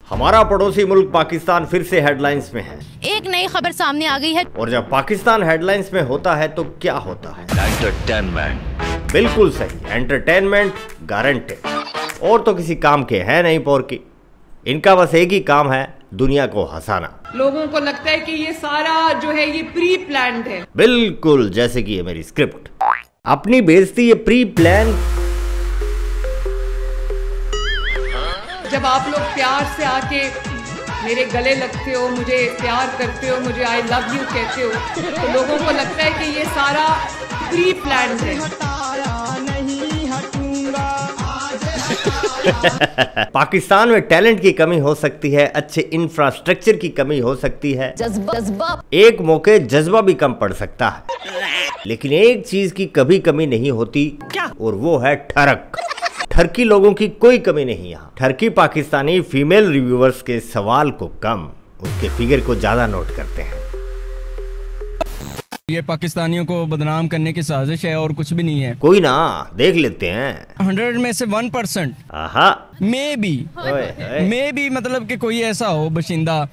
हमारा पड़ोसी मुल्क पाकिस्तान फिर से हेडलाइंस में है। एक नई खबर सामने आ गई है। और जब पाकिस्तान हेडलाइंस में होता है तो क्या होता है? एंटरटेनमेंट। बिल्कुल सही, एंटरटेनमेंट गारंटेड। और तो किसी काम के है नहीं पोरकी, इनका बस एक ही काम है, दुनिया को हंसाना। लोगों को लगता है कि ये सारा जो है ये प्री प्लान्ड है। बिल्कुल, जैसे कि ये मेरी स्क्रिप्ट। अपनी बेइज्जती ये प्री प्लान। जब आप लोग प्यार से आके मेरे गले लगते हो, मुझे प्यार करते हो, मुझे आई लव यू कहते हो, तो लोगों को लगता है कि ये सारा प्री प्लान्ड है। पाकिस्तान में टैलेंट की कमी हो सकती है, अच्छे इंफ्रास्ट्रक्चर की कमी हो सकती है, जज्बा एक मौके जज्बा भी कम पड़ सकता है, लेकिन एक चीज की कभी कमी नहीं होती, क्या? और वो है ठरक। ठरकी लोगों की कोई कमी नहीं यहाँ। ठरकी पाकिस्तानी फीमेल रिव्यूअर्स के सवाल को कम, उसके फिगर को ज्यादा नोट करते हैं। ये पाकिस्तानियों को बदनाम करने की साजिश है और कुछ भी नहीं है। कोई ना, देख लेते हैं। 100 में से 1% मे बी मतलब कि कोई ऐसा हो बशिंदा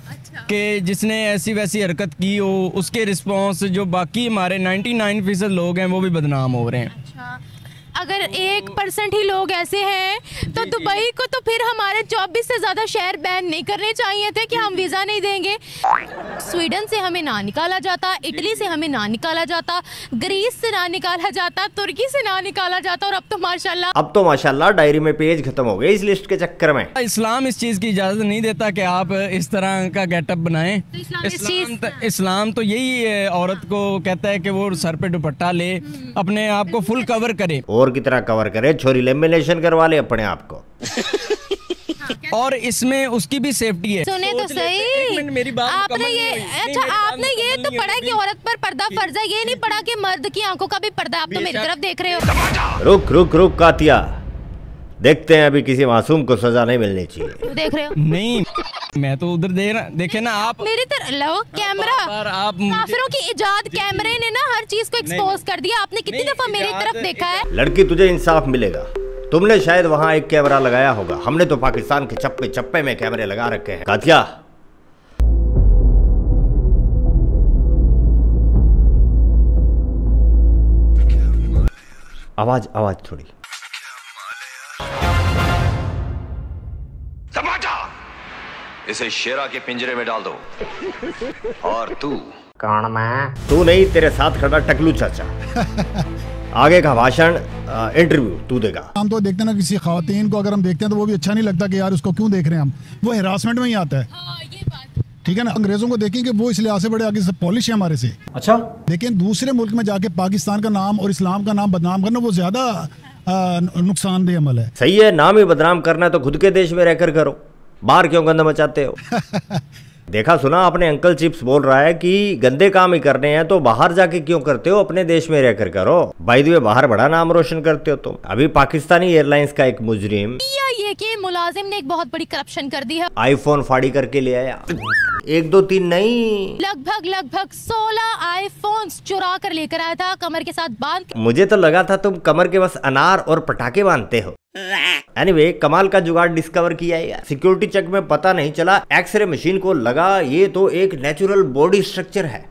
कि जिसने ऐसी वैसी हरकत की हो, उसके रिस्पॉन्स जो बाकी हमारे 99% लोग हैं वो भी बदनाम हो रहे हैं। अगर 1% ही लोग ऐसे हैं तो दुबई को तो फिर हमारे 24 से ज्यादा शहर बैन नहीं करने चाहिए थे कि हम वीजा नहीं देंगे। स्वीडन से हमें ना निकाला जाता, इटली से हमें ना निकाला जाता, ग्रीस से ना निकाला जाता, तुर्की से ना निकाला जाता, और अब तो माशाल्लाह डायरी में पेज खत्म हो गए इस लिस्ट के चक्कर में। इस्लाम इस चीज की इजाजत नहीं देता कि आप इस तरह का गेटअप बनाएं। इस्लाम तो यही औरत को कहता है कि वो सर पे दुपट्टा ले, अपने आप को फुल कवर करे। और की तरह कवर करे, छोरी लेमिनेशन करवा ले अपने आप को। और इसमें उसकी भी सेफ्टी है। सुने तो सही, मेरी बात आपने ये तो पढ़ा कि औरत पर पर्दा फर्ज है, ये नहीं पढ़ा कि मर्द की आंखों का भी पर्दा। आप तो मेरी तरफ देख रहे हो। रुक रुक रुक कातिया, देखते हैं, अभी किसी मासूम को सजा नहीं मिलनी चाहिए। देख रहे हो? नहीं, मैं तो उधर देखे ना आप मेरी तरफ लो कैमरा। आप काफिरों की इजाद कैमरे ने ना हर चीज को एक्सपोज कर दिया। आपने कितनी दफा मेरी तरफ देखा है? लड़की, तुझे इंसाफ मिलेगा। तुमने शायद वहाँ एक कैमरा लगाया होगा, हमने तो पाकिस्तान के चप्पे चप्पे में कैमरे लगा रखे हैं। कातिया, आवाज थोड़ी। इसे शेरा के पिंजरे में डाल दो। और तू कौन? मैं? तू नहीं, तेरे साथ खड़ा टकलू चाचा। आगे का भाषण इंटरव्यू तू देगा। हम तो देखते ना, किसी खातून को अगर हम देखते हैं तो वो भी अच्छा नहीं लगता कि यार उसको क्यों देख रहे हैं हम, वो हिरासमेंट में ही आता है। ये बात ठीक है ना। अंग्रेजों को देखें कि वो इस लिहाज से बड़े आगे से पॉलिश है हमारे से। अच्छा, लेकिन दूसरे मुल्क में जाके पाकिस्तान का नाम और इस्लाम का नाम बदनाम करना वो ज्यादा नुकसानदेह अमल है। सही है, नाम ही बदनाम करना है तो खुद के देश में रहकर करो, बाहर क्यों गंदा मचाते हो? देखा सुना अपने अंकल चिप्स बोल रहा है कि गंदे काम ही करने हैं तो बाहर जाके क्यों करते हो, अपने देश में रहकर करो। बाय द वे, बाहर बड़ा नाम रोशन करते हो तुम। अभी पाकिस्तानी एयरलाइंस का एक मुजरिम, ये कि मुलाजिम ने एक बहुत बड़ी करप्शन कर दी है। आईफोन फाड़ी करके ले आया, 1 2 3 नहीं, लगभग 16 आईफोन्स चुरा कर लेकर आया था, कमर के साथ बांध कर। मुझे तो लगा था तुम कमर के बस अनार और पटाखे बांधते हो। एनीवे, कमाल का जुगाड़ डिस्कवर किया है। सिक्योरिटी चेक में पता नहीं चला, एक्सरे मशीन को लगा ये तो एक नेचुरल बॉडी स्ट्रक्चर है।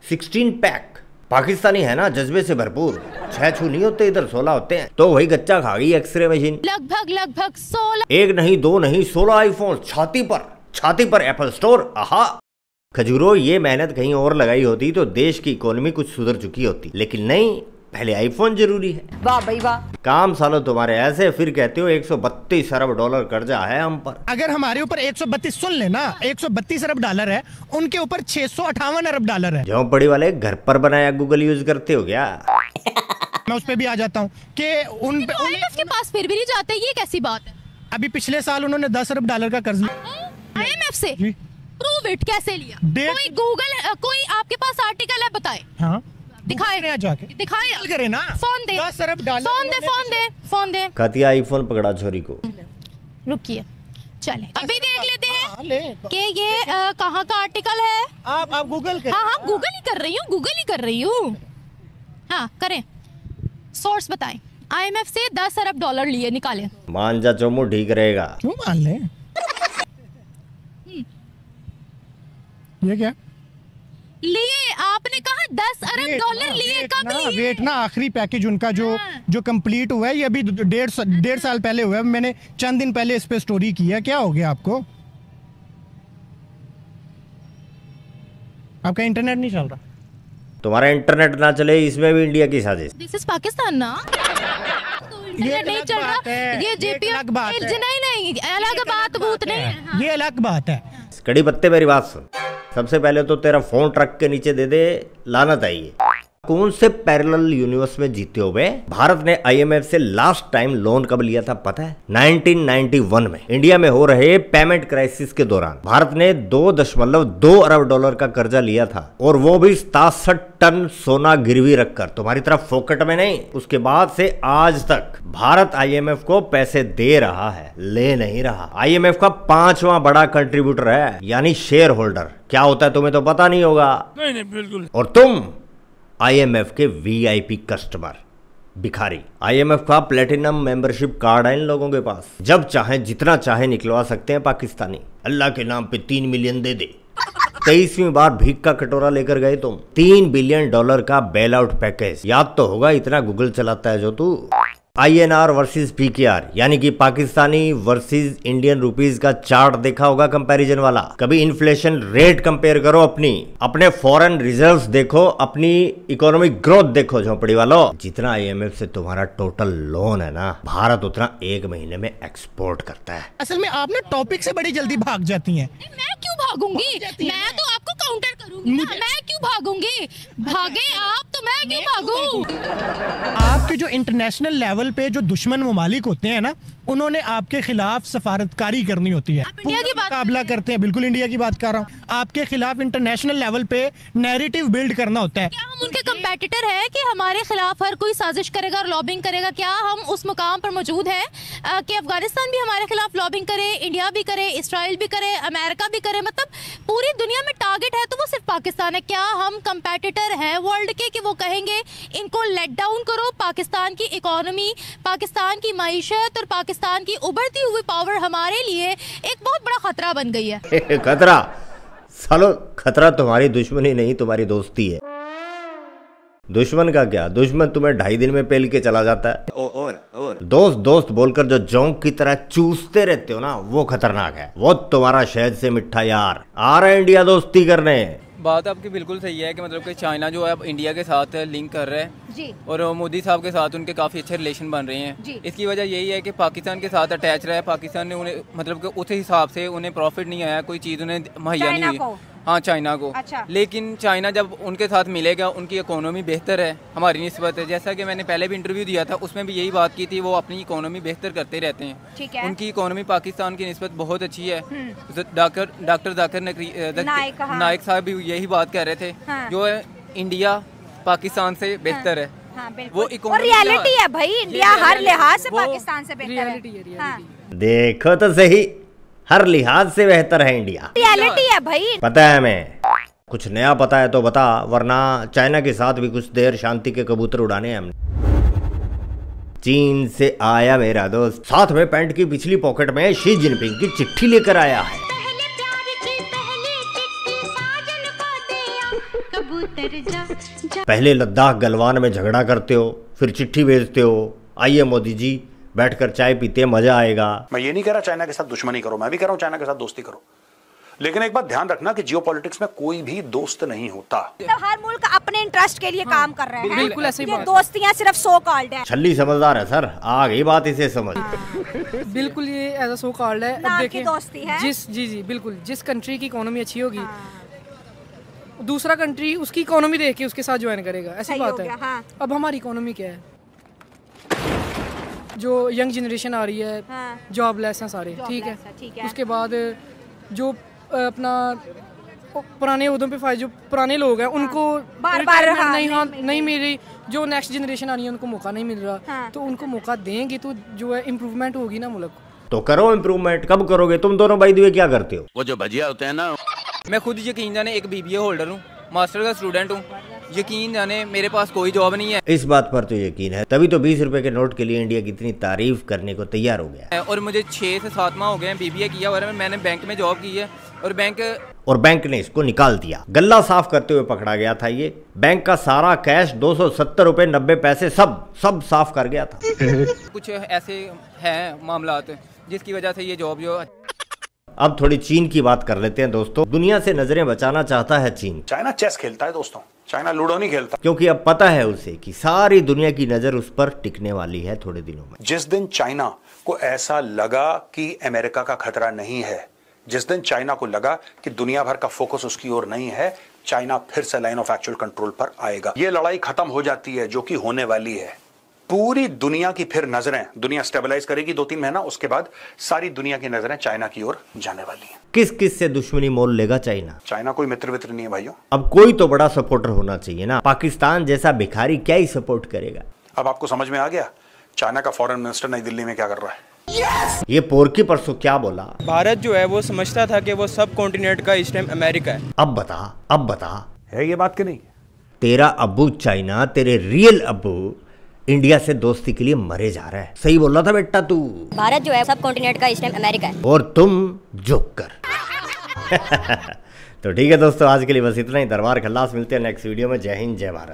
16 पैक। पाकिस्तानी है ना, जज्बे से भरपूर। 6 छू नहीं होते इधर, 16 होते हैं। तो वही गच्चा खा गई एक्सरे मशीन। लगभग 16, 1 नहीं 2 नहीं 16 आईफोन छाती पर एप्पल स्टोर। आहा, खजूरो, ये मेहनत कहीं और लगाई होती तो देश की इकोनॉमी कुछ सुधर चुकी होती, लेकिन नहीं, पहले आईफोन जरूरी है। वाह भाई वाह। काम सालो तुम्हारे ऐसे, फिर कहते हो 132 अरब डॉलर कर्जा है हम पर। अगर हमारे ऊपर 132 सुन लेना, 132 अरब डॉलर है, उनके ऊपर 658 अरब डॉलर है। झोंपड़ी वाले घर पर बनाया गूगल यूज करते हो क्या? मैं उस पे भी आ जाता हूँ कि के पास फिर भी नहीं जाते, ये कैसी बात है? अभी पिछले साल उन्होंने 10 अरब डॉलर का कर्ज IMF से। प्रूव इट, कैसे लिया? कोई आपके पास आर्टिकल है, बताए। हाँ, दिखाए जाके दिखाए करे ना। फोन दे, 10 अरब डॉलर। फोन दे। कातिया, आईफोन पकड़ा छोरी को। रुकिए, चले अभी देख लेते हैं कि ये कहाँ का आर्टिकल है। आप गूगल करें। हाँ, गूगल ही कर रही हूँ। हाँ, करें। सोर्स बताएं। IMF से 10 अरब डॉलर लिए, निकाले। मान जा चोमू, ठीक रहेगा। क्यों मान ले? ये क्या लिए? आपने कहा 10 अरब डॉलर लिए, कब लिए? वेट ना, आखिरी पैकेज उनका जो कंप्लीट हुआ है, ये अभी डेढ़ साल पहले हुआ है। मैंने चंद दिन पहले इस पे स्टोरी की है। क्या हो गया आपको? आपका इंटरनेट नहीं चल रहा? तुम्हारा इंटरनेट ना चले, इसमें भी इंडिया की साजिश। दिस इज पाकिस्तान ना, इंटरनेट नहीं चल रहा, ये जेपी नहीं, अलग बात भूत नहीं है। ये अलग बात है। कड़ी पत्ते मेरी बात सुन, सबसे पहले तो तेरा फोन ट्रक के नीचे दे दे, लानत आई है। कौन से पैरेलल यूनिवर्स में जीते हुए? भारत ने आईएमएफ से लास्ट टाइम लोन कब लिया था पता है? 1991 में, इंडिया में हो रहे पेमेंट क्राइसिस के दौरान भारत ने 2.2 अरब डॉलर का कर्जा लिया था, और वो भी 67 टन सोना गिरवी रखकर, तुम्हारी तरफ फोकट में नहीं। उसके बाद से आज तक भारत आईएमएफ को पैसे दे रहा है, ले नहीं रहा। आईएमएफ का 5वां बड़ा कंट्रीब्यूटर है, यानी शेयर होल्डर। क्या होता है तुम्हें तो पता नहीं होगा। नहीं बिल्कुल। और तुम आईएमएफ के वीआईपी कस्टमर, भिखारी। आईएमएफ का प्लेटिनम मेंबरशिप कार्ड है इन लोगों के पास, जब चाहे जितना चाहे निकलवा सकते हैं पाकिस्तानी। अल्लाह के नाम पे 3 मिलियन दे दे। 23वीं बार भीख का कटोरा लेकर गए तुम। $3 बिलियन का बेल आउट पैकेज, याद तो होगा, इतना गूगल चलाता है जो तू। INR वर्सेस PKR, यानी कि पाकिस्तानी वर्सेस इंडियन रुपीस का चार्ट देखा होगा कंपैरिजन वाला। कभी इन्फ्लेशन रेट कंपेयर करो अपने फॉरेन रिजर्व्स देखो, अपनी इकोनॉमिक ग्रोथ देखो झोपड़ी वालों। जितना IMF से तुम्हारा टोटल लोन है ना, भारत उतना 1 महीने में एक्सपोर्ट करता है। असल में आप ना टॉपिक से बड़ी जल्दी भाग जाती हैं। मैं क्यों भागूंगी? मैं तो आपको काउंटर करूंगी ना। मैं क्यों भागूंगी? भागे आप तो मैं क्यों भागूं? आपके जो इंटरनेशनल लेवल पे जो दुश्मन ममालिक होते हैं ना, उन्होंने आपके खिलाफ सफारतकारी करनी होती है, इंडिया की बात मुकाबला करते हैं। बिल्कुल इंडिया की बात कर रहा हूँ। आपके खिलाफ इंटरनेशनल लेवल पे नैरेटिव बिल्ड करना होता है। क्या हम उनके कंपेटिटर है कि हमारे खिलाफ हर कोई साजिश करेगा और लॉबिंग करेगा? क्या हम उस मुकाम पर मौजूद है कि अफगानिस्तान भी हमारे खिलाफ लॉबिंग करे, इंडिया भी करे, इसराइल भी करे, अमेरिका भी करे? मतलब पूरी दुनिया में टारगेट है तो वो सिर्फ पाकिस्तान है। क्या हम कंपेटिटर हैं वर्ल्ड के कि वो कहेंगे इनको लेट डाउन करो? पाकिस्तान की इकोनॉमी, पाकिस्तान की मईशत और पाकिस्तान की उभरती हुई पावर हमारे लिए एक बहुत बड़ा खतरा बन गई है। खतरा? सालो, खतरा तुम्हारी दुश्मनी नहीं, तुम्हारी दोस्ती है। दुश्मन का क्या, दुश्मन तुम्हें 2.5 दिन में पेल के चला जाता है। दोस्त दोस्त बोलकर जो जोंक की तरह चूसते रहते हो ना, वो खतरनाक है। वो तुम्हारा शहद से मिठा यार आ रहा है इंडिया दोस्ती करने। बात आपकी बिल्कुल सही है कि मतलब कि चाइना जो है अब इंडिया के साथ लिंक कर रहा है जी, और मोदी साहब के साथ उनके काफ़ी अच्छे रिलेशन बन रहे हैं। इसकी वजह यही है कि पाकिस्तान के साथ अटैच रहा है। पाकिस्तान ने उन्हें मतलब कि उस हिसाब से उन्हें प्रॉफिट नहीं आया, कोई चीज़ उन्हें मुहैया नहीं हुई। हाँ, चाइना को। अच्छा। लेकिन चाइना जब उनके साथ मिलेगा, उनकी इकोनॉमी बेहतर है हमारी निस्बत है। जैसा कि मैंने पहले भी इंटरव्यू दिया था, उसमें भी यही बात की थी, वो अपनी इकोनॉमी बेहतर करते रहते हैं। ठीक है। उनकी इकोनॉमी पाकिस्तान की निस्बत बहुत अच्छी है। डॉक्टर जाकिर नाइक साहब भी यही बात कह रहे थे। हाँ। जो है इंडिया पाकिस्तान से बेहतर है। हाँ, वो रियलिटी है भाई, इंडिया हर लिहाज से पाकिस्तान से बेहतर है। हाँ। देखो तो सही, हर लिहाज से बेहतर है इंडिया। रियलिटी है भाई। पता है हमें, कुछ नया पता है तो बता, वरना चाइना के साथ भी कुछ देर शांति के कबूतर उड़ाने हैं हमने। चीन से आया मेरा दोस्त, साथ में पैंट की पिछली पॉकेट में शी जिनपिंग की चिट्ठी लेकर आया है। पहले लद्दाख गलवान में झगड़ा करते हो, फिर चिट्ठी भेजते हो। आइए मोदी जी, बैठकर चाय पीते, मजा आएगा। मैं ये नहीं कह रहा चाइना के साथ दुश्मनी करो, मैं भी कह रहा हूँ चाइना के साथ दोस्ती करो, लेकिन एक बात ध्यान रखना कि जियोपॉलिटिक्स में कोई भी दोस्त नहीं होता। तो हर मुल्क अपने इंटरेस्ट के लिए काम कर रहे हैं। बिल्कुल ऐसी बात। दोस्तियां सिर्फ सो कॉल्ड है। छल्ली समझदार है सर, आ गई बात, इसे समझ। बिल्कुल, ये एज सो कॉल्ड है। अब देखिए दोस्ती है। जी बिल्कुल, जिस कंट्री की इकोनॉमी अच्छी होगी, दूसरा कंट्री उसकी इकोनॉमी देख के उसके साथ ज्वाइन करेगा, ऐसी बात है। अब हमारी इकोनॉमी क्या है, जो यंग जनरेशन आ रही है, जॉबलेस हैं सारे, ठीक है। उसके बाद जो अपना पुराने उहदों पे फायदे, जो पुराने लोग हैं उनको बार-बार नहीं मिल रही, जो नेक्स्ट जनरेशन आ रही है उनको मौका नहीं मिल रहा। तो उनको मौका देंगे तो जो है इम्प्रूवमेंट होगी ना मुल्क। तो करो इम्प्रूवमेंट। कब करोगे तुम दोनों? भाई दुए क्या करते हो? वो जो भजिया होते हैं ना। मैं खुद यकीन जाने एक BBA होल्डर हूँ, मास्टर का स्टूडेंट हूँ, यकीन जाने मेरे पास कोई जॉब नहीं है। इस बात पर तो यकीन है, तभी तो 20 रुपए के नोट के लिए इंडिया की इतनी तारीफ करने को तैयार हो गया। और मुझे 6 से 7 माह हो गए हैं BBA किया हुआ है, मैंने बैंक में जॉब की है और बैंक ने इसको निकाल दिया। गल्ला साफ करते हुए पकड़ा गया था ये। बैंक का सारा कैश 270 रुपए 90 पैसे सब साफ कर गया था। कुछ ऐसे हैं मामलात जिसकी वजह से ये जॉब जो। अब थोड़ी चीन की बात कर लेते हैं दोस्तों। दुनिया से नजरें बचाना चाहता है चीन। चाइना चेस खेलता है दोस्तों, चाइना लूडो नहीं खेलता, क्योंकि अब पता है उसे कि सारी दुनिया की नजर उस पर टिकने वाली है थोड़े दिनों में। जिस दिन चाइना को ऐसा लगा कि अमेरिका का खतरा नहीं है, जिस दिन चाइना को लगा कि दुनिया भर का फोकस उसकी ओर नहीं है, चाइना फिर से लाइन ऑफ एक्चुअल कंट्रोल पर आएगा। ये लड़ाई खत्म हो जाती है जो कि होने वाली है। पूरी दुनिया की फिर नजरें, दुनिया स्टेबलाइज करेगी 2-3 महीना, उसके बाद सारी दुनिया की नजरें चाइना की ओर जाने वाली हैं। किस किस से दुश्मनी मोल लेगा चाइना? चाइना कोई मित्र वित्र नहीं है भाइयों। अब कोई तो बड़ा सपोर्टर होना चाहिए ना। पाकिस्तान जैसा भिखारी क्या ही सपोर्ट करेगा। अब आपको समझ में आ गया चाइना का फॉरेन मिनिस्टर नई दिल्ली में क्या कर रहा है। ये पोरकी परसों क्या बोला? भारत जो है वो समझता था कि वो सब कॉन्टिनेंट का इस टाइम अमेरिका है। अब बता है ये बात कि नहीं? तेरा अब्बू चाइना, तेरे रियल अब्बू इंडिया से दोस्ती के लिए मरे जा रहा है। सही बोल रहा था बेटा तू। भारत जो है सब कॉन्टिनेंट का इस टाइम अमेरिका है और तुम जोकर। तो ठीक है दोस्तों, आज के लिए बस इतना ही। दरबार खल्लास, मिलते हैं नेक्स्ट वीडियो में। जय हिंद, जय भारत।